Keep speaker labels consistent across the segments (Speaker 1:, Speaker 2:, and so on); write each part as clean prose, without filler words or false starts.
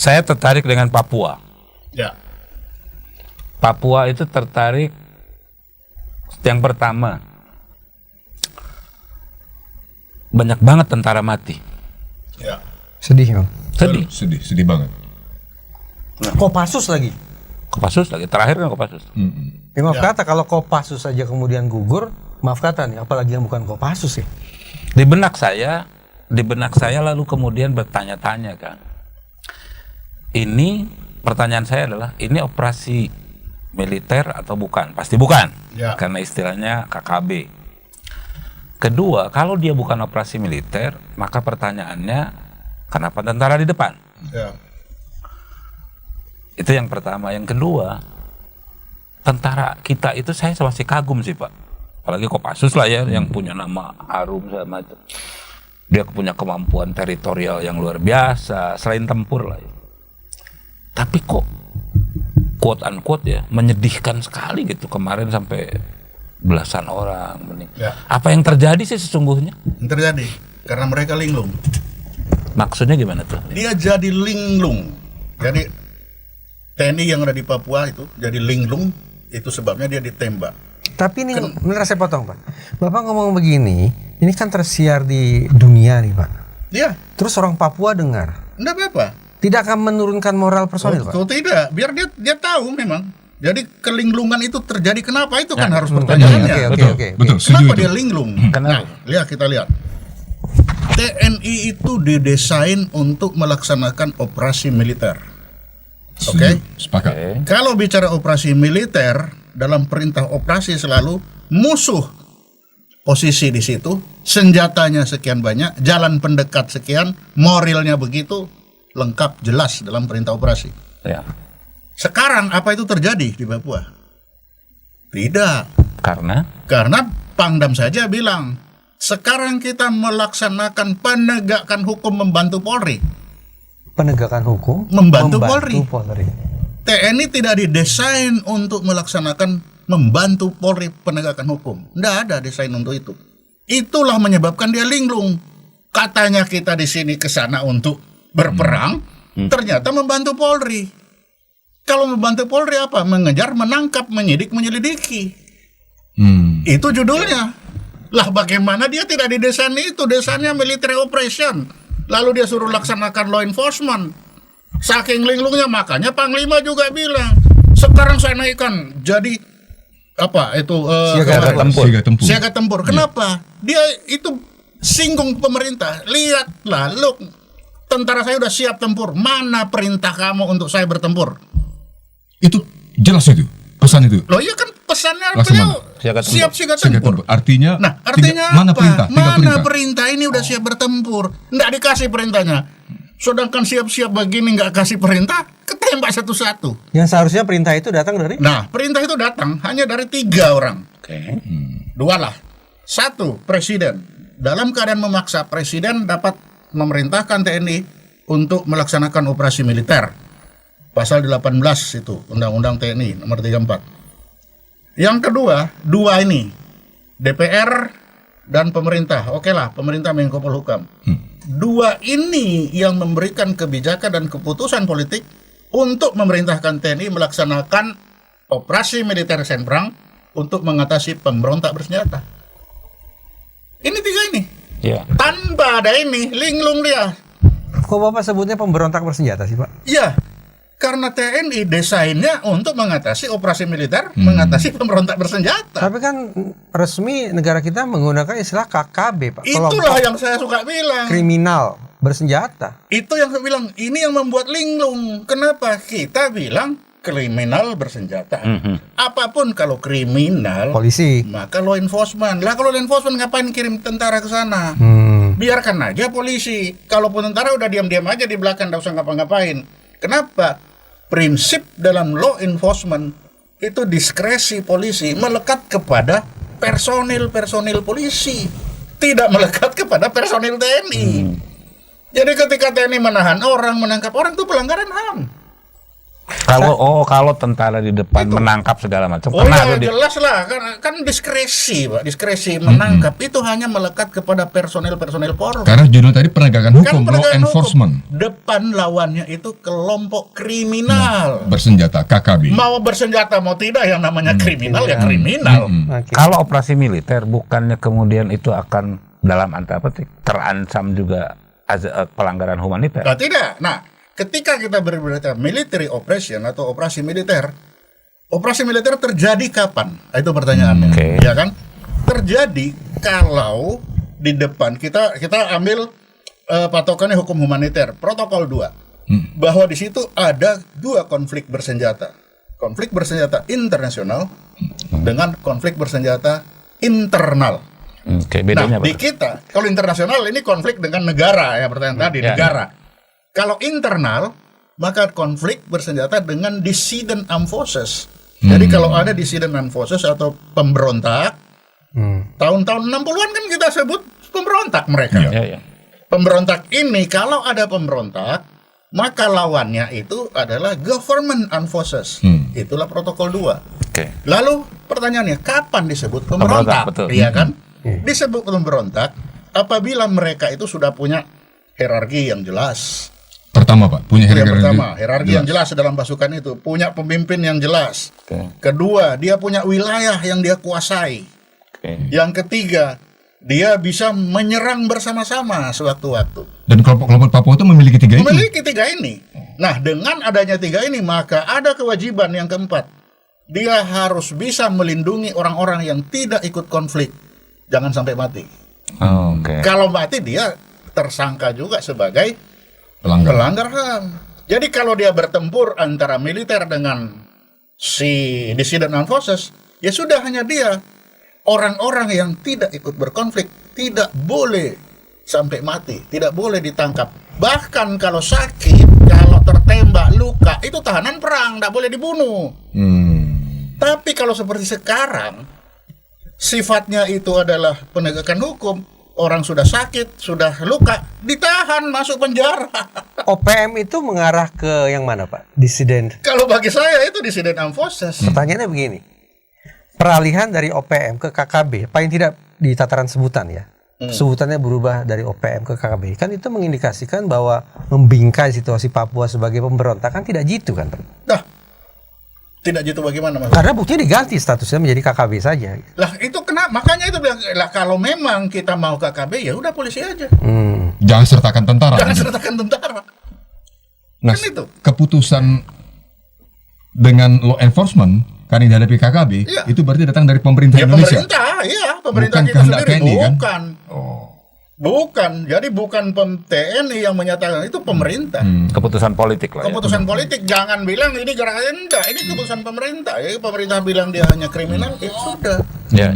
Speaker 1: Saya tertarik dengan Papua.
Speaker 2: Ya.
Speaker 1: Papua itu tertarik yang pertama, banyak banget tentara mati.
Speaker 2: Ya.
Speaker 3: Sedih, Bang.
Speaker 4: Sedih banget.
Speaker 3: Kopassus lagi.
Speaker 1: Kopassus lagi, terakhir kan Kopassus.
Speaker 3: Maaf kata, kalau Kopassus saja kemudian gugur, maaf kata nih, apalagi yang bukan Kopassus ya.
Speaker 1: Di benak saya lalu kemudian bertanya-tanya kan. Ini pertanyaan saya adalah, ini operasi militer atau bukan? Pasti bukan,
Speaker 2: Ya.
Speaker 1: karena istilahnya KKB. Kedua, kalau dia bukan operasi militer, maka pertanyaannya, kenapa tentara di depan?
Speaker 2: Ya.
Speaker 1: Itu yang pertama. Yang kedua, tentara kita itu saya masih kagum sih Pak. Apalagi Kopassus lah ya, yang punya nama harum segala macam. Dia punya kemampuan teritorial yang luar biasa, selain tempur lah ya. Tapi kok quote unquote ya, menyedihkan sekali gitu kemarin sampai belasan orang meninggal.
Speaker 2: Ya.
Speaker 1: Apa yang terjadi sih sesungguhnya?
Speaker 2: Yang terjadi karena mereka linglung.
Speaker 1: Maksudnya gimana tuh?
Speaker 2: Dia jadi linglung. Jadi TNI yang ada di Papua itu jadi linglung, itu sebabnya dia ditembak.
Speaker 3: Tapi ini bener saya potong, Pak. Bapak ngomong begini, ini kan tersiar di dunia nih, Pak.
Speaker 2: Iya,
Speaker 3: Terus orang Papua dengar,
Speaker 2: enggak apa-apa.
Speaker 3: tidak akan menurunkan moral personil, Pak.
Speaker 2: Oh, tidak, biar dia tahu memang. Jadi kelinglungan itu terjadi kenapa itu kan harus
Speaker 3: Oke,
Speaker 2: pertanyaannya.
Speaker 3: oke.
Speaker 4: Betul, setuju
Speaker 2: Kenapa
Speaker 4: itu.
Speaker 2: dia linglung?
Speaker 1: Kenapa?
Speaker 2: Nah, kita lihat. TNI itu didesain untuk melaksanakan operasi militer. Oke.
Speaker 4: Sepakat.
Speaker 2: Kalau bicara operasi militer, dalam perintah operasi selalu musuh posisi di situ, senjatanya sekian banyak, jalan pendekat sekian, moralnya begitu, lengkap jelas dalam perintah operasi.
Speaker 1: Ya.
Speaker 2: Sekarang apa itu terjadi di Papua? Tidak.
Speaker 1: Karena
Speaker 2: Pangdam saja bilang, sekarang kita melaksanakan penegakan hukum membantu Polri.
Speaker 3: Penegakan hukum
Speaker 2: Membantu Polri.
Speaker 3: Polri.
Speaker 2: TNI tidak didesain untuk melaksanakan membantu Polri penegakan hukum. Tidak ada desain untuk itu. Itulah menyebabkan dia linglung. Katanya kita di sini ke sana untuk berperang, ternyata membantu Polri. Kalau membantu Polri apa? Mengejar, menangkap, menyidik, menyelidiki. Itu judulnya. Lah bagaimana dia tidak didesain itu? Desainnya military operation. Lalu dia suruh laksanakan law enforcement. Saking linglungnya, makanya Panglima juga bilang, sekarang saya naikkan jadi apa itu siaga tempur. Kenapa? Dia itu singgung pemerintah. Lihatlah, look, tentara saya udah siap tempur. Mana perintah kamu untuk saya bertempur?
Speaker 4: Itu jelas itu pesan itu.
Speaker 2: Loh iya kan pesannya
Speaker 4: Laksamana.
Speaker 2: beliau siap siaga tempur.
Speaker 4: Artinya,
Speaker 2: Artinya
Speaker 4: mana
Speaker 2: apa?
Speaker 4: perintah?
Speaker 2: Perintah ini udah siap bertempur. Nggak dikasih perintahnya. Sedangkan siap-siap begini nggak kasih perintah, ketembak satu-satu.
Speaker 3: Yang seharusnya perintah itu datang dari?
Speaker 2: Nah, perintah itu datang hanya dari 3 orang. Dua lah. 1, presiden. Dalam keadaan memaksa, presiden dapat memerintahkan TNI untuk melaksanakan operasi militer. Pasal 18 itu, Undang-Undang TNI nomor 34. Yang kedua, 2 ini, DPR dan pemerintah. Oke lah, pemerintah Menko Polhukam. 2 ini yang memberikan kebijakan dan keputusan politik untuk memerintahkan TNI melaksanakan operasi militer senperang untuk mengatasi pemberontak bersenjata. Ini 3 ini.
Speaker 1: ya.
Speaker 2: Tanpa ada ini, linglung dia.
Speaker 3: Kok Bapak sebutnya pemberontak bersenjata sih, Pak?
Speaker 2: Iya, karena TNI desainnya untuk mengatasi operasi militer, mengatasi pemberontak bersenjata.
Speaker 3: Tapi kan resmi negara kita menggunakan istilah KKB, Pak.
Speaker 2: Itulah yang saya suka bilang.
Speaker 3: Kriminal bersenjata.
Speaker 2: Itu yang saya bilang, ini yang membuat linglung. Kenapa? Kita bilang kriminal bersenjata. Apapun kalau kriminal,
Speaker 3: Polisi.
Speaker 2: maka law enforcement. Lah kalau law enforcement ngapain kirim tentara ke sana? Biarkan aja polisi. Kalaupun tentara udah diam-diam aja di belakang, nggak usah ngapa-ngapain. Kenapa? Prinsip dalam law enforcement itu diskresi polisi melekat kepada personil polisi, tidak melekat kepada personil TNI. Jadi ketika TNI menahan orang, menangkap orang itu pelanggaran HAM.
Speaker 1: Kalau tentara di depan menangkap segala macam.
Speaker 2: Oh
Speaker 1: Pernah
Speaker 2: ya
Speaker 1: tuh
Speaker 2: jelas lah, kan diskresi Pak, diskresi menangkap itu hanya melekat kepada personel Polri.
Speaker 4: Karena judul tadi penegakan hukum, law
Speaker 2: penegakan
Speaker 4: enforcement.
Speaker 2: hukum. Depan lawannya itu kelompok kriminal.
Speaker 4: Bersenjata, KKB.
Speaker 2: Mau bersenjata mau tidak yang namanya kriminal ya kriminal.
Speaker 3: Oke.
Speaker 1: Kalau operasi militer bukannya kemudian itu akan dalam terancam juga pelanggaran humaniter.
Speaker 2: Nah, tidak. Nah, ketika kita berbicara military operation atau operasi militer terjadi kapan? Nah, itu pertanyaannya.
Speaker 1: Oke.
Speaker 2: Ya kan? Terjadi kalau di depan kita ambil patokannya hukum humaniter, protokol 2. Bahwa di situ ada 2 konflik bersenjata. Konflik bersenjata internasional dengan konflik bersenjata internal.
Speaker 1: Oke, bedanya
Speaker 2: Nah, di kita kalau internasional ini konflik dengan negara ya pertanyaan tadi, negara. Kalau internal, maka konflik bersenjata dengan dissident armed forces. Jadi kalau ada dissident armed forces atau pemberontak, tahun-tahun 60-an kan kita sebut pemberontak mereka.
Speaker 1: Ya.
Speaker 2: Pemberontak ini kalau ada pemberontak, maka lawannya itu adalah government armed forces. Itulah protokol 2.
Speaker 1: Oke.
Speaker 2: Lalu pertanyaannya, kapan disebut
Speaker 1: Pemberontak,
Speaker 2: pemberontak?
Speaker 1: betul.
Speaker 2: Iya kan? Disebut pemberontak apabila mereka itu sudah punya hierarki yang jelas.
Speaker 4: Pertama Pak, punya
Speaker 2: Yang
Speaker 4: hierarki
Speaker 2: pertama, hierarki yang jelas dalam pasukan itu, punya pemimpin yang jelas.
Speaker 1: Oke.
Speaker 2: Kedua, dia punya wilayah yang dia kuasai.
Speaker 1: Oke.
Speaker 2: Yang ketiga, dia bisa menyerang bersama-sama sewaktu-waktu.
Speaker 4: Dan kelompok-kelompok Papua itu memiliki 3 itu.
Speaker 2: Memiliki 3 ini. Nah, dengan adanya 3 ini, maka ada kewajiban yang keempat. Dia harus bisa melindungi orang-orang yang tidak ikut konflik. Jangan sampai mati.
Speaker 1: Oke.
Speaker 2: Kalau mati, dia tersangka juga sebagai
Speaker 4: Pelanggar.
Speaker 2: HAM. Jadi kalau dia bertempur antara militer dengan si dissident armed forces, ya sudah hanya dia. Orang-orang yang tidak ikut berkonflik tidak boleh sampai mati, tidak boleh ditangkap. Bahkan kalau sakit, kalau tertembak, luka, itu tahanan perang, tidak boleh dibunuh. Tapi kalau seperti sekarang, sifatnya itu adalah penegakan hukum. Orang sudah sakit, sudah luka, ditahan, masuk penjara.
Speaker 3: OPM itu mengarah ke yang mana Pak? Dissident.
Speaker 2: Kalau bagi saya itu dissident armed forces.
Speaker 3: Pertanyaannya begini. Peralihan dari OPM ke KKB, paling tidak di tataran sebutan ya. Sebutannya berubah dari OPM ke KKB. Kan itu mengindikasikan bahwa membingkai situasi Papua sebagai pemberontakan tidak jitu kan Pak?
Speaker 2: Nah, tidak gitu bagaimana maksudnya?
Speaker 3: Karena buktinya diganti statusnya menjadi KKB saja.
Speaker 2: Lah itu kenapa? Makanya itu bilang, lah kalau memang kita mau KKB ya udah polisi aja.
Speaker 4: Jangan sertakan tentara.
Speaker 2: Jangan sertakan tentara.
Speaker 4: Nah,
Speaker 2: Kan itu.
Speaker 4: keputusan dengan law enforcement karena dihadapi KKB,
Speaker 2: Iya.
Speaker 4: itu berarti datang dari pemerintah
Speaker 2: Ya
Speaker 4: Indonesia.
Speaker 2: pemerintah
Speaker 4: Bukan
Speaker 2: kita
Speaker 4: kehendak
Speaker 2: sendiri
Speaker 4: TNI, kan?
Speaker 2: bukan. Bukan, jadi bukan TNI yang menyatakan itu pemerintah.
Speaker 1: Keputusan politik lah ya.
Speaker 2: Keputusan politik, jangan bilang ini gerakan enggak, ini keputusan pemerintah. Ya pemerintah bilang dia hanya kriminal, ya sudah.
Speaker 1: Ya.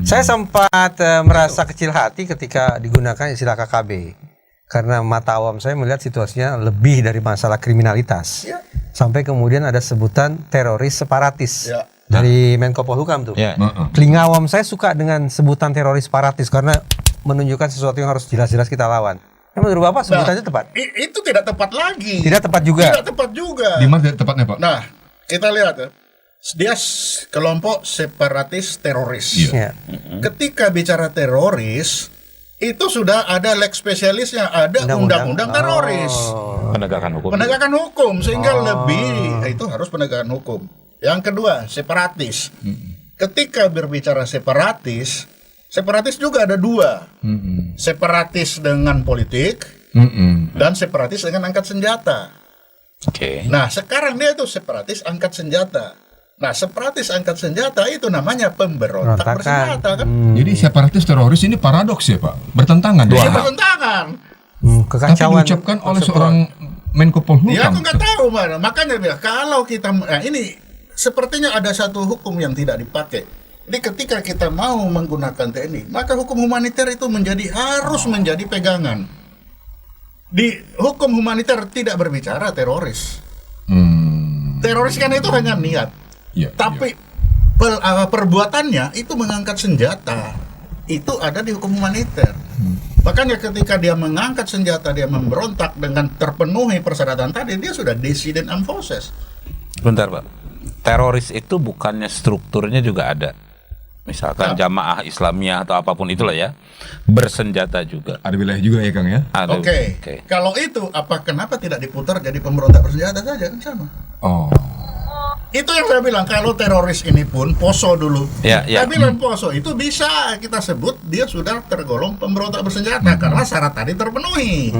Speaker 3: Saya sempat merasa kecil hati ketika digunakan istilah KKB. Karena mata awam saya melihat situasinya lebih dari masalah kriminalitas.
Speaker 2: Ya.
Speaker 3: Sampai kemudian ada sebutan teroris separatis.
Speaker 2: Ya.
Speaker 3: Dari Menko Polhukam tuh.
Speaker 1: Ya.
Speaker 3: Telinga awam saya suka dengan sebutan teroris separatis karena menunjukkan sesuatu yang harus jelas-jelas kita lawan. Nah, menurut Bapak sebutannya tepat?
Speaker 2: Itu tidak tepat lagi.
Speaker 3: Tidak tepat juga.
Speaker 2: Tidak tepat juga.
Speaker 4: Di mana tepatnya Pak?
Speaker 2: Nah, kita lihat ya. Dia kelompok separatis teroris.
Speaker 3: Ya.
Speaker 2: Ketika bicara teroris, itu sudah ada lex spesialisnya, ada undang-undang teroris.
Speaker 1: Penegakan hukum.
Speaker 2: Penegakan hukum, sehingga lebih itu harus penegakan hukum. Yang kedua, separatis. Ketika berbicara separatis juga ada 2. Separatis dengan politik dan separatis dengan angkat senjata.
Speaker 1: Oke.
Speaker 2: Nah, sekarang dia itu separatis angkat senjata. Nah, separatis angkat senjata itu namanya pemberontak
Speaker 3: Berontakan.
Speaker 2: bersenjata kan?
Speaker 4: Jadi separatis teroris ini paradoks ya Pak? Bertentangan.
Speaker 2: Dia
Speaker 4: ya?
Speaker 2: bertentangan.
Speaker 4: Tapi
Speaker 3: Kekacauan.
Speaker 4: diucapkan oleh seorang Menko Polhukam.
Speaker 2: Ya aku nggak tahu mana. Makanya bilang kalau kita, nah ini sepertinya ada satu hukum yang tidak dipakai. Jadi ketika kita mau menggunakan TNI, maka hukum humaniter itu harus menjadi pegangan. Di hukum humaniter tidak berbicara teroris. Teroris kan itu hanya niat.
Speaker 4: Iya,
Speaker 2: Tapi perbuatannya itu mengangkat senjata. Itu ada di hukum humaniter. Makanya ketika dia mengangkat senjata, dia memberontak dengan terpenuhi persyaratan tadi, dia sudah dissident armed forces.
Speaker 1: Sebentar Pak, teroris itu bukannya strukturnya juga ada, misalkan jamaah Islamiyah atau apapun itulah ya, bersenjata juga.
Speaker 4: Ada wilayah juga ya Kang ya?
Speaker 1: Ada.
Speaker 2: Oke. Kalau itu kenapa tidak diputar jadi pemberontak bersenjata saja kan sama?
Speaker 4: Oh.
Speaker 2: Itu yang saya bilang, kalau teroris ini pun Poso dulu.
Speaker 1: Ya.
Speaker 2: Saya bilang Poso itu bisa kita sebut dia sudah tergolong pemberontak bersenjata karena syarat tadi terpenuhi.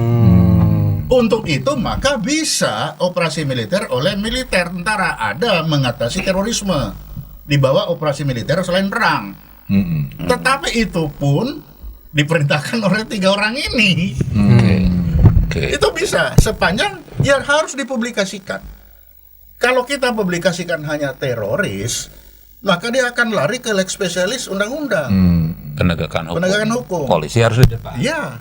Speaker 2: Untuk itu maka bisa operasi militer oleh militer, tentara ada mengatasi terorisme di bawah operasi militer selain perang. Tetapi itu pun diperintahkan oleh 3 orang ini. Itu bisa sepanjang ya harus dipublikasikan. Kalau kita publikasikan hanya teroris, maka dia akan lari ke leg spesialis undang-undang.
Speaker 1: Penegakan
Speaker 2: hukum.
Speaker 1: Polisi harus di depan.
Speaker 2: Iya.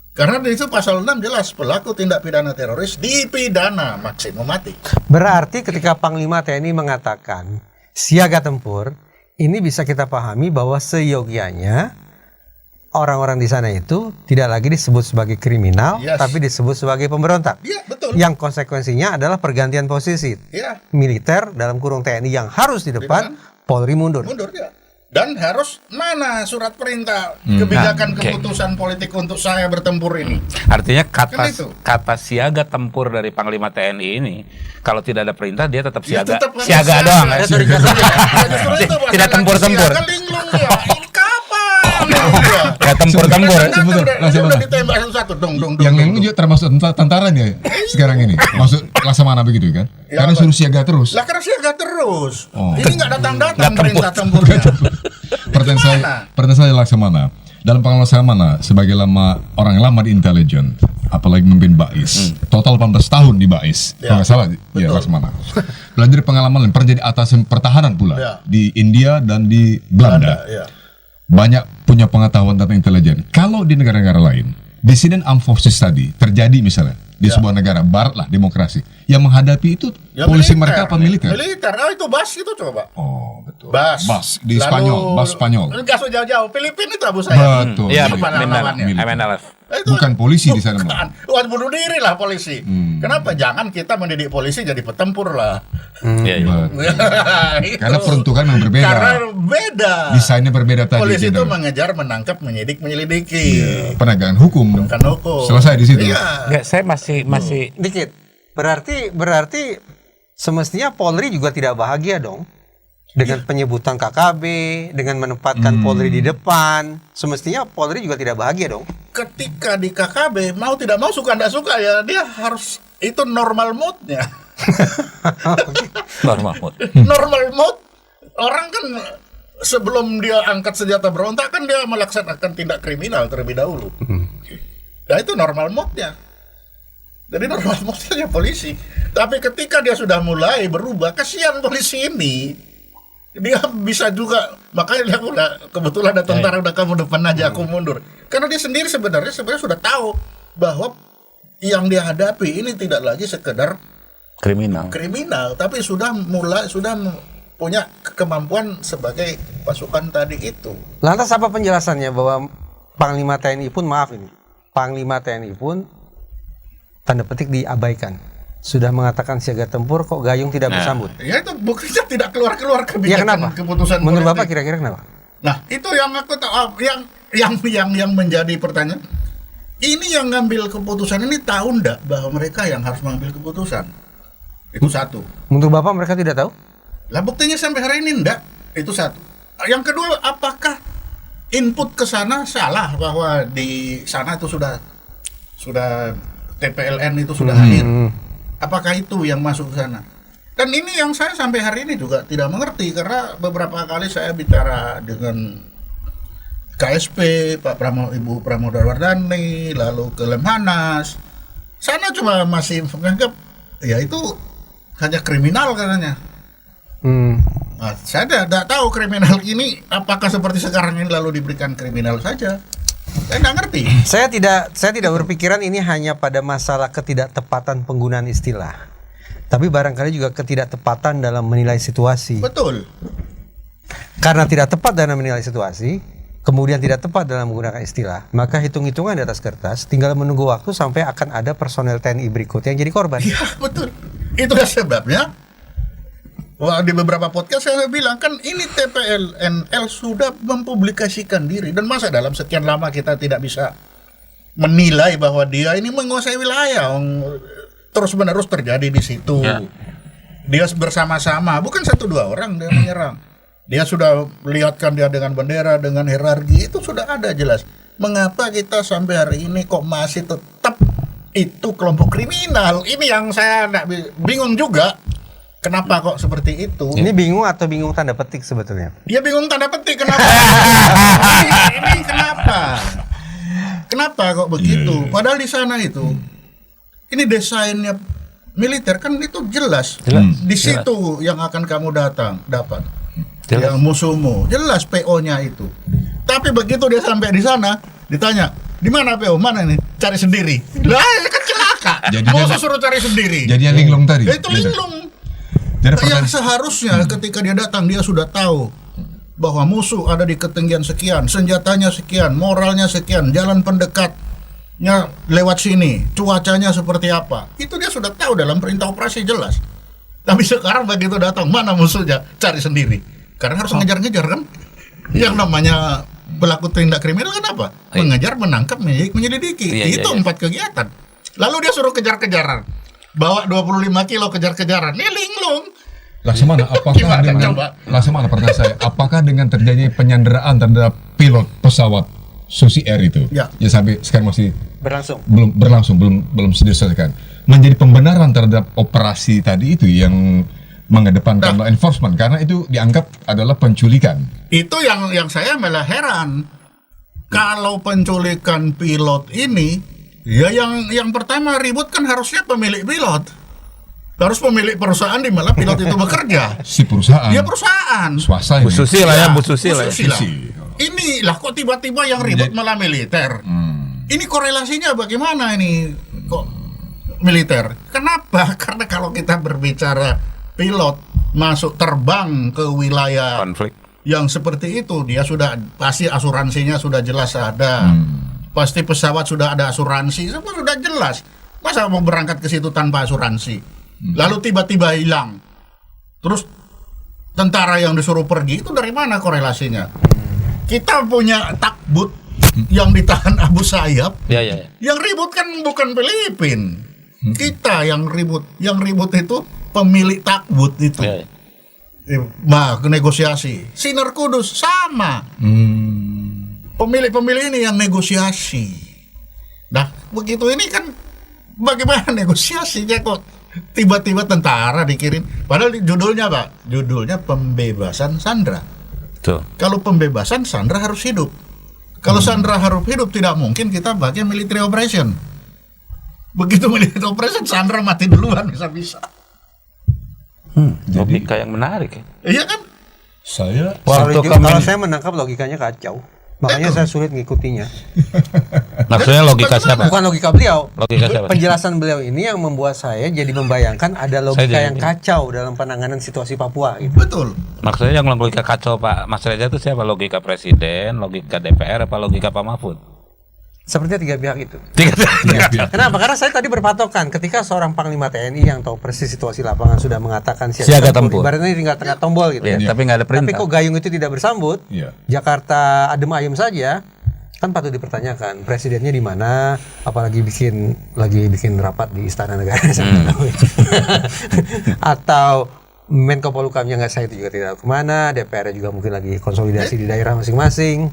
Speaker 2: Karena di situ pasal 6 jelas pelaku tindak pidana teroris dipidana maksimum mati.
Speaker 3: Berarti ketika Panglima TNI mengatakan siaga tempur, ini bisa kita pahami bahwa seyogyanya orang-orang di sana itu tidak lagi disebut sebagai kriminal, tapi disebut sebagai pemberontak.
Speaker 2: Iya, betul.
Speaker 3: Yang konsekuensinya adalah pergantian posisi.
Speaker 2: Iya.
Speaker 3: Militer dalam kurung TNI yang harus di depan, Polri mundur.
Speaker 2: Mundur ya. Dan harus mana surat perintah kebijakan keputusan politik untuk saya bertempur ini.
Speaker 1: Artinya
Speaker 2: Kan itu.
Speaker 1: kata siaga tempur dari Panglima TNI ini, kalau tidak ada perintah dia tetap
Speaker 2: Ya,
Speaker 1: siaga.
Speaker 2: tetap
Speaker 1: Siaga doang.
Speaker 2: Ya, justru itu,
Speaker 1: Tidak tempur-tempur.
Speaker 2: Siaga linglung dia. Ini kapan?
Speaker 1: Ya tempur-tempur.
Speaker 4: Langsung
Speaker 2: Udah ditembak satu-satu dong.
Speaker 4: Yang juga termasuk tentara nih sekarang ini. Maksud Laksamana begitu kan?
Speaker 2: Ya,
Speaker 4: Karena suruh siaga terus.
Speaker 2: Lah karena siaga terus.
Speaker 4: Oh.
Speaker 2: Ini nggak datang-datang
Speaker 1: Nggak
Speaker 2: perintah tempurnya.
Speaker 4: Pertanyaan saya Laksamana. Dalam pengalaman Laksamana sebagai orang yang lama di intelijen, apalagi memimpin BAIS, total 18 tahun di BAIS, kalau nggak salah, ya Laksamana. Belajar pengalaman lain, pernah jadi atasan pertahanan pula di India dan di Belanda. Banyak punya pengetahuan tentang intelijen. Kalau di negara-negara lain, dissident armed forces tadi terjadi misalnya di sebuah negara barat lah, demokrasi, yang menghadapi itu polisi mereka apa militer?
Speaker 2: Militer, itu BAS itu coba.
Speaker 4: Oh betul.
Speaker 2: BAS
Speaker 4: di Spanyol, BAS Spanyol.
Speaker 2: Enggak jauh-jauh, Filipina itu Abu Sayyaf.
Speaker 4: Betul.
Speaker 1: Iya,
Speaker 2: Apa namanya?
Speaker 1: MNLF.
Speaker 4: Bukan polisi di sana.
Speaker 2: Bukan bunuh diri lah polisi. Kenapa jangan kita mendidik polisi jadi petempur lah?
Speaker 1: Iya.
Speaker 4: Karena peruntukan yang berbeda.
Speaker 2: Karena beda.
Speaker 4: Desainnya berbeda tadi.
Speaker 2: Polisi itu mengejar, menangkap, menyidik, menyelidiki.
Speaker 4: Penegakan hukum. Selesai di situ.
Speaker 1: Enggak, saya masih
Speaker 3: Dikit. Berarti semestinya Polri juga tidak bahagia dong dengan penyebutan KKB, dengan menempatkan Polri di depan. Semestinya Polri juga tidak bahagia dong.
Speaker 2: Ketika di KKB mau tidak mau suka tidak suka ya dia harus itu normal moodnya.
Speaker 1: normal mood.
Speaker 2: Normal mood orang kan sebelum dia angkat senjata berontak kan dia melaksanakan tindak kriminal terlebih dahulu. Nah itu normal moodnya. Jadi normal moodnya polisi. Tapi ketika dia sudah mulai berubah, kasihan polisi ini. Dia bisa juga, makanya dia kebetulan ada tentara udah kamu depan aja aku mundur. Karena dia sendiri sebenarnya sudah tahu bahwa yang dia hadapi ini tidak lagi sekedar
Speaker 1: kriminal,
Speaker 2: tapi sudah punya kemampuan sebagai pasukan tadi itu.
Speaker 3: Lantas apa penjelasannya bahwa Panglima TNI pun Panglima TNI pun tanda petik diabaikan? Sudah mengatakan siaga tempur kok Gayung tidak bersambut.
Speaker 2: Ya itu buktinya tidak keluar kebijakan
Speaker 3: ya, kenapa?
Speaker 2: Keputusan
Speaker 3: menurut
Speaker 2: politik.
Speaker 3: Bapak kira-kira kenapa?
Speaker 2: Nah, itu yang aku tahu yang menjadi pertanyaan. Ini yang ngambil keputusan ini tahu enggak bahwa mereka yang harus mengambil keputusan? Itu satu.
Speaker 3: Menurut Bapak mereka tidak tahu?
Speaker 2: Lah buktinya sampai hari ini enggak. Itu satu. Yang kedua, apakah input ke sana salah bahwa di sana itu sudah TPLN itu sudah hadir? Apakah itu yang masuk ke sana? Dan ini yang saya sampai hari ini juga tidak mengerti karena beberapa kali saya bicara dengan KSP, Ibu Pramodawardhani, lalu ke Lemhanas. Sana cuma masih menganggap ya itu hanya kriminal katanya. Nah, saya tidak tahu kriminal ini apakah seperti sekarang ini lalu diberikan kriminal saja. Saya nggak ngerti.
Speaker 3: Saya tidak berpikiran ini hanya pada masalah ketidaktepatan penggunaan istilah, tapi barangkali juga ketidaktepatan dalam menilai situasi.
Speaker 2: Betul.
Speaker 3: Karena tidak tepat dalam menilai situasi, kemudian tidak tepat dalam menggunakan istilah, maka hitung-hitungan di atas kertas, tinggal menunggu waktu sampai akan ada personel TNI berikut yang jadi korban.
Speaker 2: Iya betul. Itulah sebabnya Wah, di beberapa podcast saya bilang kan ini TPLNL sudah mempublikasikan diri, dan masa dalam sekian lama kita tidak bisa menilai bahwa dia ini menguasai wilayah, terus menerus terjadi di situ.
Speaker 1: Ya.
Speaker 2: Dia bersama-sama, bukan 1-2 orang dia menyerang. Dia sudah lihatkan dia dengan bendera, dengan hierarki, itu sudah ada jelas. Mengapa kita sampai hari ini kok masih tetap itu kelompok kriminal? Ini yang saya bingung juga. Kenapa kok seperti itu?
Speaker 3: Ini bingung atau bingung tanda petik sebetulnya?
Speaker 2: Dia bingung tanda petik kenapa? ini kenapa? Kenapa kok begitu? Padahal di sana itu, ini desainnya militer kan itu jelas. Di situ yang akan kamu dapat.
Speaker 1: Jelas.
Speaker 2: Yang musuhmu, jelas PO-nya itu. Tapi begitu dia sampai di sana, ditanya, di mana PO? Mana ini? Cari sendiri. Lah, kan celaka.
Speaker 4: Jadinya-
Speaker 2: Musuh suruh cari sendiri.
Speaker 4: Jadi yang linglung tadi.
Speaker 2: Ya, itu linglung.
Speaker 4: Jadi
Speaker 2: Yang seharusnya ketika dia datang dia sudah tahu bahwa musuh ada di ketinggian sekian, senjatanya sekian, moralnya sekian, jalan pendekatnya lewat sini, cuacanya seperti apa. Itu dia sudah tahu dalam perintah operasi jelas. Tapi sekarang begitu datang, mana musuhnya? Cari sendiri. Karena harus ngejar-ngejar kan. Yang namanya pelaku tindak kriminal kan apa? Mengejar, menangkap, menyelidiki.
Speaker 1: Iya,
Speaker 2: Itu
Speaker 1: iya.
Speaker 2: 4 kegiatan. Lalu dia suruh kejar-kejaran. Bawa 25 kilo kejar-kejaran. Ini linglung.
Speaker 4: Laksamana, apakah
Speaker 2: Gimana,
Speaker 4: dengan
Speaker 2: coba?
Speaker 4: Laksamana pertanyaan saya, apakah dengan terjadi penyanderaan terhadap pilot pesawat Susi Air itu,
Speaker 2: Ya.
Speaker 4: sampai sekarang masih
Speaker 3: Berlangsung.
Speaker 4: belum diselesaikan, menjadi pembenaran terhadap operasi tadi itu yang mengedepankan law enforcement, karena itu dianggap adalah penculikan.
Speaker 2: Itu yang saya malah heran. Kalau penculikan pilot ini, ya yang pertama ribut kan harusnya pemilik pilot. Harus pemilik perusahaan di mana pilot itu bekerja.
Speaker 4: Si perusahaan,
Speaker 2: Dia perusahaan.
Speaker 4: swasta ini.
Speaker 1: Bu Susi lah ya, Bu Susi lah ya.
Speaker 2: Susi lah. Inilah kok tiba-tiba yang ribut malah militer. Ini korelasinya bagaimana ini kok militer? Kenapa? Karena kalau kita berbicara pilot masuk terbang ke wilayah
Speaker 1: Konflik.
Speaker 2: yang seperti itu, dia sudah pasti asuransinya sudah jelas ada. Pasti pesawat sudah ada asuransi, semua sudah jelas. Masa mau berangkat ke situ tanpa asuransi? Lalu tiba-tiba hilang. Terus tentara yang disuruh pergi itu dari mana korelasinya? Kita punya takbut yang ditahan Abu Sayyaf.
Speaker 1: Ya, ya, ya.
Speaker 2: Yang ribut kan bukan Filipin. Kita yang ribut. Yang ribut itu pemilik takbut itu.
Speaker 1: Ya, ya.
Speaker 2: Nah, negosiasi. Sinar Kudus sama. Pemilik-pemilik ini yang negosiasi. Nah, begitu ini kan bagaimana negosiasinya kok tiba-tiba tentara dikirim. Padahal judulnya Pak, judulnya pembebasan Sandra.
Speaker 1: Tuh.
Speaker 2: Kalau pembebasan Sandra harus hidup. Kalau Sandra harus hidup tidak mungkin kita pakai military operation. Begitu military operation Sandra mati duluan bisa-bisa.
Speaker 1: Logika yang menarik ya.
Speaker 2: Iya kan?
Speaker 4: Saya
Speaker 3: Kalau saya menangkap logikanya kacau. Makanya saya sulit ngikutinya.
Speaker 1: Maksudnya logika siapa?
Speaker 3: Bukan logika beliau.
Speaker 1: Logika siapa?
Speaker 3: Penjelasan beliau ini yang membuat saya jadi membayangkan ada logika
Speaker 1: Saya
Speaker 3: yang
Speaker 1: jadi-
Speaker 3: kacau dalam penanganan situasi Papua gitu.
Speaker 2: Betul.
Speaker 1: Maksudnya yang logika kacau Pak Mas Reza itu siapa? Logika Presiden, logika DPR, apa logika Pak Mahfud?
Speaker 3: Sepertinya 3 pihak itu.
Speaker 1: Tiga.
Speaker 3: Kenapa? Karena saya tadi berpatokan ketika seorang Panglima TNI yang tahu persis situasi lapangan sudah mengatakan
Speaker 1: Siaga tempur.
Speaker 3: Ibaratnya tinggal tengah tombol gitu
Speaker 1: Ya,
Speaker 3: ya.
Speaker 1: tapi nggak ada
Speaker 3: Tapi
Speaker 1: perintah.
Speaker 3: kok Gayung itu tidak bersambut?
Speaker 4: Iya.
Speaker 3: Jakarta adem ayem saja. Kan patut dipertanyakan presidennya di mana, apalagi lagi bikin rapat di Istana Negara. Atau Menko Polhukamnya nggak, saya itu juga tidak tahu kemana, DPR juga mungkin lagi konsolidasi di daerah masing-masing.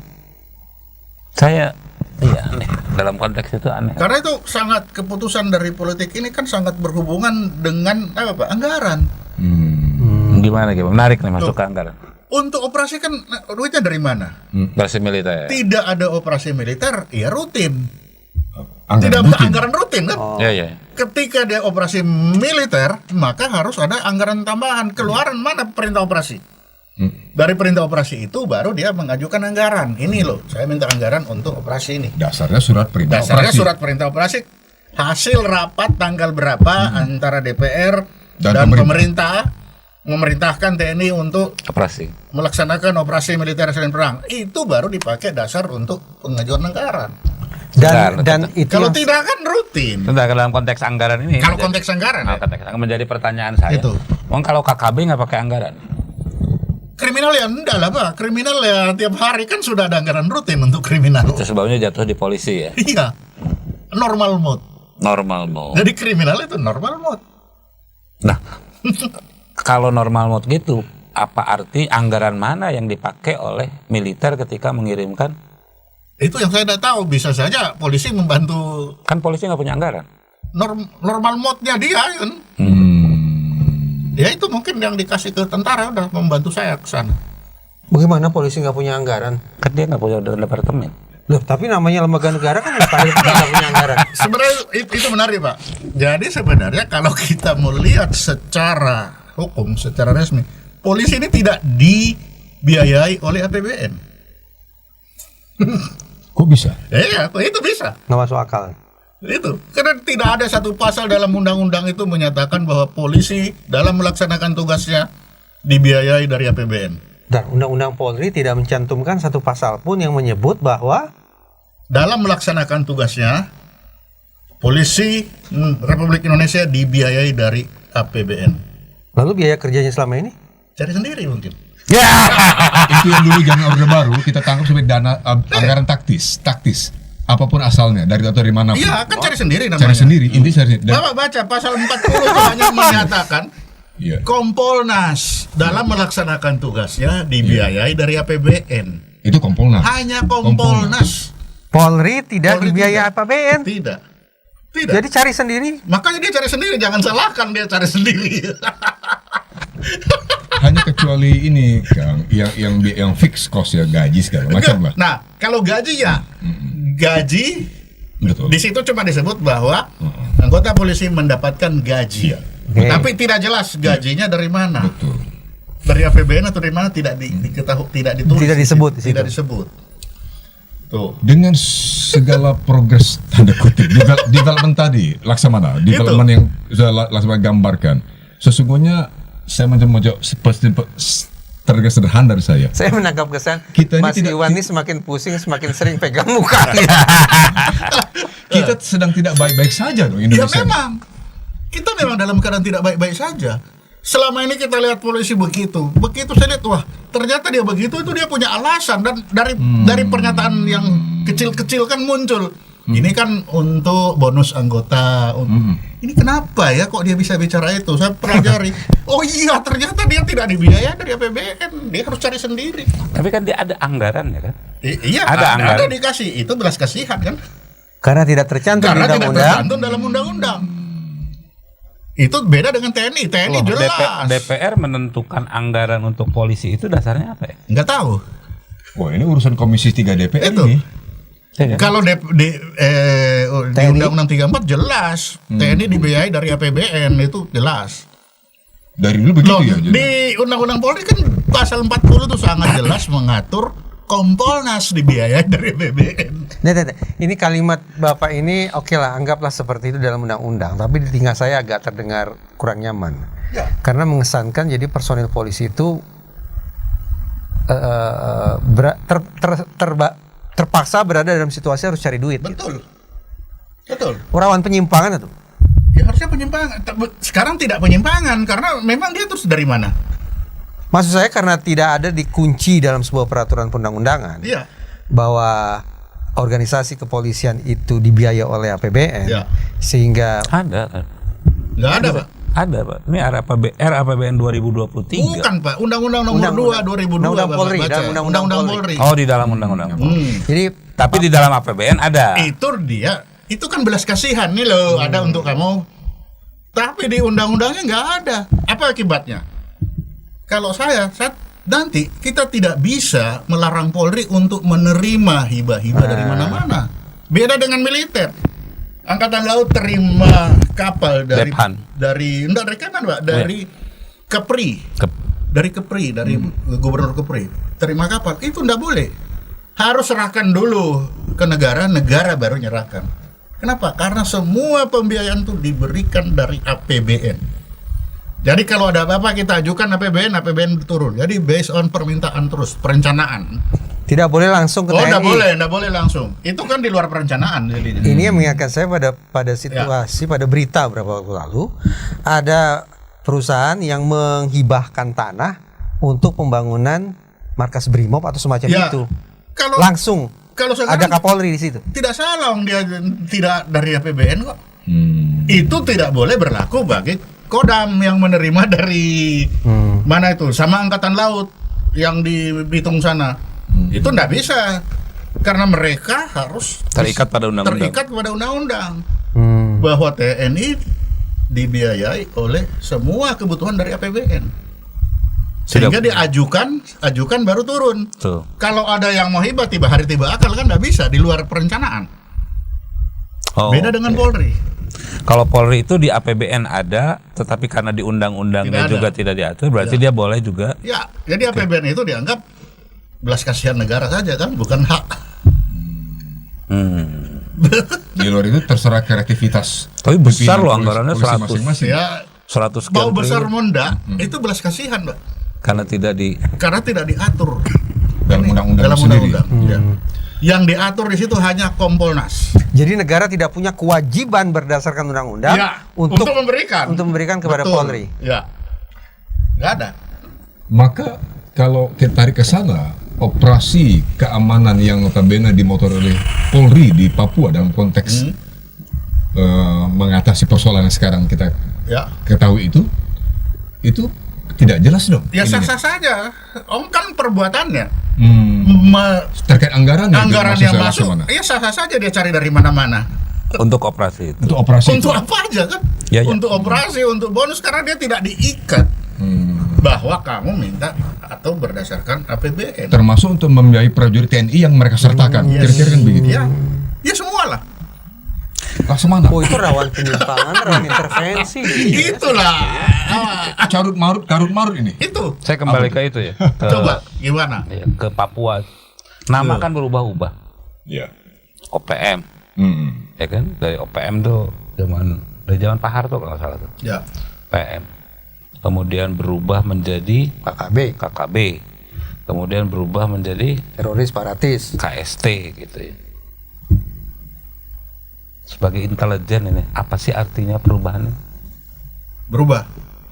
Speaker 1: Saya iya aneh. Dalam konteks itu aneh.
Speaker 2: Karena itu sangat keputusan dari politik ini kan sangat berhubungan dengan apa Pak? Anggaran.
Speaker 1: Gimana? Menarik nih masuk ke anggaran.
Speaker 2: Untuk operasi kan duitnya dari mana?
Speaker 1: Operasi militer.
Speaker 2: Tidak ada operasi militer, ya rutin.
Speaker 4: anggaran
Speaker 2: Tidak
Speaker 4: rutin.
Speaker 2: anggaran rutin kan?
Speaker 1: Ya, ya.
Speaker 2: Ketika dia operasi militer, maka harus ada anggaran tambahan. Keluaran mana perintah operasi? Dari perintah operasi itu baru dia mengajukan anggaran. Ini loh, saya minta anggaran untuk operasi ini.
Speaker 4: Dasarnya surat perintah
Speaker 2: Dasarnya
Speaker 4: operasi.
Speaker 2: surat perintah operasi. Hasil rapat tanggal berapa antara DPR
Speaker 4: Dan
Speaker 2: dan pemerintah memerintahkan TNI untuk
Speaker 1: Operasi.
Speaker 2: melaksanakan operasi militer selain perang. Itu baru dipakai dasar untuk pengajuan anggaran.
Speaker 3: Dan itu
Speaker 2: Kalau
Speaker 3: yang-
Speaker 2: tidak kan rutin.
Speaker 1: Tentang dalam konteks anggaran ini.
Speaker 2: Kalau konteks anggaran ya.
Speaker 1: konteks anggaran menjadi pertanyaan saya.
Speaker 2: Itu.
Speaker 1: Wong kalau KKB nggak pakai anggaran.
Speaker 2: Kriminal ya enggak lah Pak. Kriminal ya tiap hari kan sudah ada anggaran rutin untuk kriminal.
Speaker 1: Itu sebabnya jatuh di polisi ya.
Speaker 2: Iya. Normal mode.
Speaker 1: Normal mode.
Speaker 2: Jadi kriminal itu normal mode.
Speaker 1: Nah, kalau normal mode gitu, apa arti anggaran mana yang dipakai oleh militer ketika mengirimkan?
Speaker 2: Itu yang saya tidak tahu. Bisa saja polisi membantu.
Speaker 1: Kan polisi nggak punya anggaran.
Speaker 2: Normal mode-nya dia kan. Ya itu mungkin yang dikasih ke tentara udah membantu saya ke sana.
Speaker 3: Bagaimana polisi nggak punya anggaran?
Speaker 1: Kan dia nggak punya departemen.
Speaker 3: Loh, tapi namanya lembaga negara kan nggak punya anggaran.
Speaker 2: Sebenarnya itu menarik Pak. Jadi sebenarnya kalau kita melihat secara hukum, secara resmi, polisi ini tidak dibiayai oleh APBN.
Speaker 4: Kok bisa?
Speaker 2: Iya, itu bisa.
Speaker 3: Nggak masuk akal.
Speaker 2: Itu karena tidak ada satu pasal dalam undang-undang itu menyatakan bahwa polisi dalam melaksanakan tugasnya dibiayai dari APBN.
Speaker 3: Dan Undang-Undang Polri tidak mencantumkan satu pasal pun yang menyebut bahwa
Speaker 2: dalam melaksanakan tugasnya polisi Republik Indonesia dibiayai dari APBN.
Speaker 3: lalu biaya kerjanya selama ini
Speaker 2: Cari sendiri mungkin.
Speaker 4: Itu yang dulu zaman Orde Baru kita tangkap sebagai dana anggaran taktis, apapun asalnya dari atau dari mana pun.
Speaker 2: Iya, kan cari sendiri namanya.
Speaker 4: Cari sendiri, inti cari sendiri.
Speaker 2: Bapak baca pasal 40 itu hanya menyatakan
Speaker 4: Iya.
Speaker 2: Kompolnas dalam melaksanakan tugasnya dibiayai dari APBN.
Speaker 4: Itu Kompolnas.
Speaker 2: Hanya Kompolnas.
Speaker 3: Polri tidak
Speaker 2: Polri
Speaker 3: dibiayai
Speaker 2: tidak.
Speaker 3: APBN.
Speaker 2: Tidak. Tidak.
Speaker 3: Jadi cari sendiri.
Speaker 2: Makanya dia cari sendiri, jangan salahkan dia cari sendiri.
Speaker 4: Hanya kecuali ini Kang, yang fix cost ya, gaji segala macam lah.
Speaker 2: Nah, kalau gaji ya, gaji
Speaker 4: Betul.
Speaker 2: di situ cuma disebut bahwa anggota polisi mendapatkan gaji.
Speaker 3: Oke.
Speaker 2: Tapi tidak jelas gajinya dari mana.
Speaker 4: Betul.
Speaker 2: Dari APBN atau dari mana tidak diketahui, tidak ditulis.
Speaker 3: Tidak disebut di situ.
Speaker 2: Tidak disebut. Tuh.
Speaker 4: Dengan segala progres tanda kutip development tadi, Laksamana, development yang sudah Laksamana gambarkan, sesungguhnya saya mencoba seperti tergesa sederhana dari saya.
Speaker 3: Saya menangkap kesan
Speaker 4: Kita ini
Speaker 3: Mas
Speaker 4: tidak-
Speaker 3: Iwan ini semakin pusing, semakin sering pegang mukanya.
Speaker 4: Kita sedang tidak baik-baik saja dong
Speaker 2: Ya
Speaker 4: Indonesia.
Speaker 2: memang. Kita memang dalam keadaan tidak baik-baik saja. Selama ini kita lihat polisi begitu saya lihat wah ternyata dia begitu itu dia punya alasan dan dari pernyataan yang kecil-kecil kan muncul. Ini kan untuk bonus anggota. Ini kenapa ya kok dia bisa bicara itu? Saya pelajari. Oh iya ternyata dia tidak dibiayai dari APBN, dia harus cari sendiri.
Speaker 1: Tapi kan dia ada anggaran ya kan?
Speaker 2: Iya
Speaker 1: Ada anggaran.
Speaker 2: ada dikasih itu belas kasihan kan?
Speaker 3: Karena tidak tercantum di
Speaker 2: Karena tidak
Speaker 3: undang-undang.
Speaker 2: tercantum dalam undang-undang. Itu beda dengan TNI. TNI
Speaker 1: Loh,
Speaker 2: jelas.
Speaker 1: DPR menentukan anggaran untuk polisi itu dasarnya apa ya?
Speaker 2: Nggak tahu.
Speaker 4: Wah, ini urusan Komisi 3 DPR
Speaker 2: Itu.
Speaker 4: ini.
Speaker 1: Ya kan?
Speaker 2: Kalau di
Speaker 3: TNI?
Speaker 2: Undang-Undang 34 jelas TNI dibiayai dari APBN itu jelas.
Speaker 4: Dari dulu begitu
Speaker 2: Loh,
Speaker 4: ya. jadi.
Speaker 2: di Undang-Undang Polri kan pasal 40 itu sangat jelas mengatur Kompolnas dibiayai dari APBN.
Speaker 3: Nah, ini kalimat Bapak ini oke lah, anggaplah seperti itu dalam undang-undang, tapi di telinga saya agak terdengar kurang nyaman.
Speaker 2: Ya.
Speaker 3: Karena mengesankan jadi personil polisi itu terpaksa berada dalam situasi harus cari duit.
Speaker 2: Betul. Betul.
Speaker 3: Rawan penyimpangan itu.
Speaker 2: Ya harusnya penyimpangan. Sekarang tidak penyimpangan karena memang dia terus dari mana?
Speaker 3: Maksud saya karena tidak ada dikunci dalam sebuah peraturan perundang-undangan
Speaker 2: Iya.
Speaker 3: bahwa organisasi kepolisian itu dibiayai oleh APBN,
Speaker 2: Ya.
Speaker 3: sehingga
Speaker 1: Ada kan?
Speaker 2: Nggak ada, Pak.
Speaker 1: Ada Pak. Ini RAPBN 2023.
Speaker 2: Bukan, Pak. Undang-Undang nomor 2 2002.
Speaker 3: Undang-Undang
Speaker 2: Bapak
Speaker 3: Polri,
Speaker 2: baca.
Speaker 3: dalam Undang-Undang
Speaker 2: Polri.
Speaker 1: Oh, di dalam undang-undang.
Speaker 3: jadi
Speaker 1: Tapi di dalam APBN ada.
Speaker 2: Itu dia. Itu kan belas kasihan nih loh, ada untuk kamu. Tapi di undang-undangnya nggak ada. Apa akibatnya? Kalau saya nanti kita tidak bisa melarang Polri untuk menerima hibah-hibah dari mana-mana. Beda dengan militer. Angkatan Laut terima kapal dari
Speaker 1: Dephan.
Speaker 2: enggak dari Kemen, Pak, dari Kepri. Dari Kepri, dari Gubernur Kepri. Terima kapal, itu enggak boleh. Harus serahkan dulu ke negara, negara baru nyerahkan. Kenapa? Karena semua pembiayaan itu diberikan dari APBN. Jadi kalau ada apa-apa kita ajukan APBN turun. Jadi based on permintaan terus, perencanaan.
Speaker 3: tidak boleh langsung ke
Speaker 2: Oh,
Speaker 3: TNI.
Speaker 2: enggak boleh langsung. Itu kan di luar perencanaan jadinya.
Speaker 3: Ini yang mengingatkan saya pada situasi pada berita beberapa waktu lalu ada perusahaan yang menghibahkan tanah untuk pembangunan markas Brimob atau semacam
Speaker 2: Ya,
Speaker 3: itu.
Speaker 2: Kalau
Speaker 3: Langsung
Speaker 2: kalau
Speaker 3: ada
Speaker 2: sekarang
Speaker 3: Kapolri di situ.
Speaker 2: tidak salah, dia tidak dari APBN kok.
Speaker 4: Hmm.
Speaker 2: Itu tidak boleh berlaku bagi Kodam yang menerima dari mana itu, sama Angkatan Laut yang di Bitung sana. Itu nggak bisa karena mereka harus
Speaker 1: Terikat pada undang-undang.
Speaker 2: terikat pada undang-undang
Speaker 3: Hmm.
Speaker 2: bahwa TNI dibiayai oleh semua kebutuhan dari APBN. Sehingga diajukan baru turun.
Speaker 1: Tuh.
Speaker 2: Kalau ada yang mau hibah tiba hari tiba akal kan nggak bisa, di luar perencanaan.
Speaker 1: Oh,
Speaker 2: Beda dengan
Speaker 1: oke.
Speaker 2: Polri.
Speaker 1: Kalau Polri itu di APBN ada, tetapi karena di undang-undangnya
Speaker 2: Tidak ada.
Speaker 1: juga tidak diatur, berarti dia boleh juga.
Speaker 2: Ya, jadi APBN itu dianggap belas kasihan negara saja kan, bukan hak.
Speaker 4: Di luar itu terserah kreativitas.
Speaker 1: Tapi besar
Speaker 4: pimpinan
Speaker 1: loh
Speaker 4: polisi-
Speaker 1: anggarannya,
Speaker 4: polisi
Speaker 1: 100.
Speaker 4: masing-masing.
Speaker 2: Ya,
Speaker 1: 100
Speaker 2: mau
Speaker 1: sekian
Speaker 2: besar
Speaker 1: triliun,
Speaker 2: mau enggak, itu belas kasihan, Mbak.
Speaker 1: karena tidak di.
Speaker 2: Karena tidak diatur
Speaker 4: Dalam undang-undang
Speaker 2: dalam
Speaker 4: sendiri.
Speaker 2: undang-undang. Ya. Yang diatur di situ hanya Kompolnas.
Speaker 3: Jadi negara tidak punya kewajiban berdasarkan undang-undang
Speaker 2: Ya,
Speaker 3: untuk
Speaker 2: untuk memberikan
Speaker 3: kepada
Speaker 2: Betul.
Speaker 3: Polri.
Speaker 2: Ya. Nggak ada.
Speaker 4: Maka kalau kita tarik ke sana, operasi keamanan yang notabene dimotor oleh Polri di Papua dalam konteks mengatasi persoalan yang sekarang kita
Speaker 2: Ya.
Speaker 4: ketahui itu tidak jelas dong.
Speaker 2: Ya
Speaker 4: ininya.
Speaker 2: sah-sah saja. Om kan perbuatannya.
Speaker 4: Terkait anggaran
Speaker 2: Anggaran yang masuk, ya sah-sah saja dia cari dari mana-mana.
Speaker 1: Untuk operasi itu.
Speaker 4: untuk operasi
Speaker 2: Untuk
Speaker 4: itu.
Speaker 2: apa aja kan?
Speaker 1: Ya, ya.
Speaker 2: Untuk operasi, untuk bonus, karena dia tidak diikat bahwa kamu minta atau berdasarkan APBN.
Speaker 4: Termasuk untuk membiayai prajurit TNI yang mereka sertakan. Kira-kira kan begitu.
Speaker 2: Ya, ya semua lah.
Speaker 4: Laksamana.
Speaker 3: Oh, itu rawan penyimpangan, rawan intervensi.
Speaker 2: Itulah.
Speaker 4: Carut marut ini.
Speaker 2: Itu.
Speaker 1: Saya kembali ke itu ya. Ke,
Speaker 2: Coba gimana?
Speaker 1: ya, ke Papua. Nama kan berubah-ubah.
Speaker 4: Ya.
Speaker 1: OPM,
Speaker 4: Hmm.
Speaker 1: ya kan? Dari OPM tuh dari zaman Pak Harto kalau nggak salah tuh.
Speaker 2: Ya.
Speaker 1: PM. Kemudian berubah menjadi
Speaker 3: KKB,
Speaker 1: KKB. Kemudian berubah menjadi
Speaker 3: teroris separatis.
Speaker 1: KST gitu ya. Sebagai intelijen ini, apa sih artinya perubahannya?
Speaker 2: Berubah.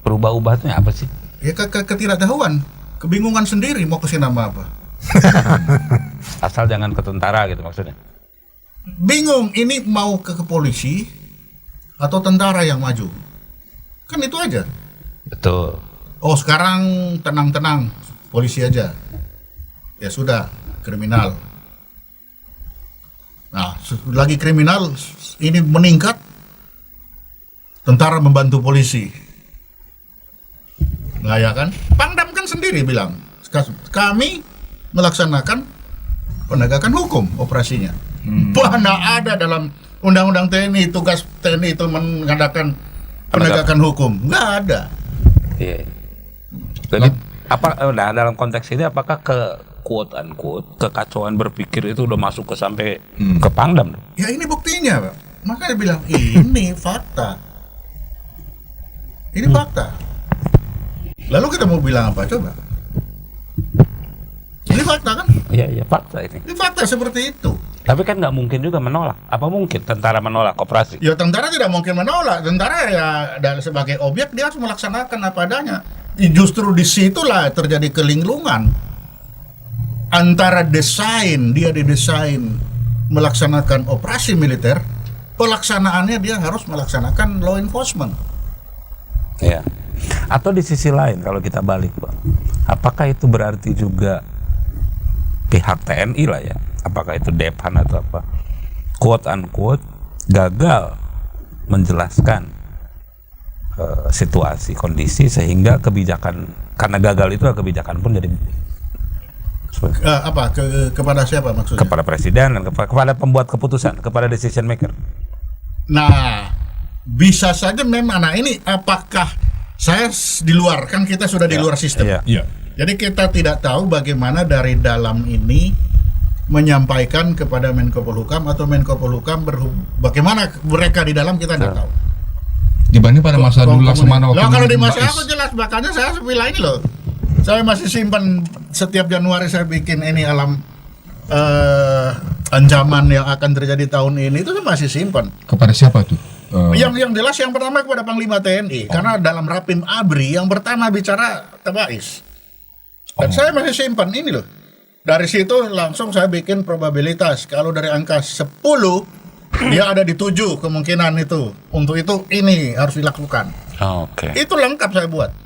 Speaker 1: Berubah-ubahnya apa sih?
Speaker 2: Ya ketidaktahuan, kebingungan sendiri mau kasih nama apa.
Speaker 1: Asal jangan ke tentara gitu maksudnya.
Speaker 2: Bingung ini mau ke polisi atau tentara yang maju. Kan itu aja.
Speaker 1: Betul.
Speaker 2: Oh, sekarang tenang-tenang, polisi aja. Ya sudah, kriminal. Nah, lagi kriminal ini meningkat, tentara membantu polisi. Nah ya kan, Pangdam kan sendiri bilang, kami melaksanakan penegakan hukum operasinya. Mana ada dalam undang-undang TNI, tugas TNI itu mengadakan penegakan hukum, nggak ada.
Speaker 1: Iya. Jadi nah, dalam konteks ini apakah ke quote unquote kekacauan berpikir itu udah masuk ke sampai ke Pangdam?
Speaker 2: Ya ini buktinya, Pak. Makanya bilang ini fakta. Ini fakta. Lalu kita mau bilang apa coba? Ini fakta kan?
Speaker 1: Iya fakta ini.
Speaker 2: Ini fakta seperti itu.
Speaker 1: Tapi kan nggak mungkin juga menolak. Apa mungkin tentara menolak operasi?
Speaker 2: Ya tentara tidak mungkin menolak. Tentara ya dan sebagai objek dia harus melaksanakan apa adanya. Justru disitulah terjadi kelinglungan antara desain, dia didesain melaksanakan operasi militer, pelaksanaannya dia harus melaksanakan law enforcement.
Speaker 1: Ya. Atau di sisi lain kalau kita balik, Pak, apakah itu berarti juga pihak TNI lah ya, apakah itu Depan atau apa, quote unquote gagal menjelaskan situasi kondisi sehingga kebijakan, karena gagal itu kebijakan pun jadi
Speaker 2: Kepada siapa maksudnya?
Speaker 1: kepada presiden dan kepada pembuat keputusan, kepada decision maker.
Speaker 2: Nah, bisa saja memang. Nah ini apakah saya di luar, kan kita sudah di luar sistem.
Speaker 1: Iya.
Speaker 4: Iya.
Speaker 2: Jadi kita tidak tahu bagaimana dari dalam ini menyampaikan kepada Menko Polhukam atau Menko Polhukam bagaimana mereka di dalam, kita tidak tahu.
Speaker 4: Dibanding pada masa dulu Laksamana waktu
Speaker 2: Loh, kalau di masa
Speaker 4: Bais.
Speaker 2: aku jelas, makanya saya bilang ini loh. Saya masih simpan, setiap Januari saya bikin ini alam ancaman yang akan terjadi tahun ini, itu saya masih simpan.
Speaker 4: Kepada siapa tuh
Speaker 2: Yang jelas yang pertama kepada Panglima TNI, karena dalam Rapim ABRI yang pertama bicara Tabais. Dan saya masih simpan ini loh. Dari situ langsung saya bikin probabilitas. Kalau dari angka 10, dia ada di 7 kemungkinan itu. Untuk itu ini harus dilakukan.
Speaker 1: Oke.
Speaker 2: Itu lengkap saya buat.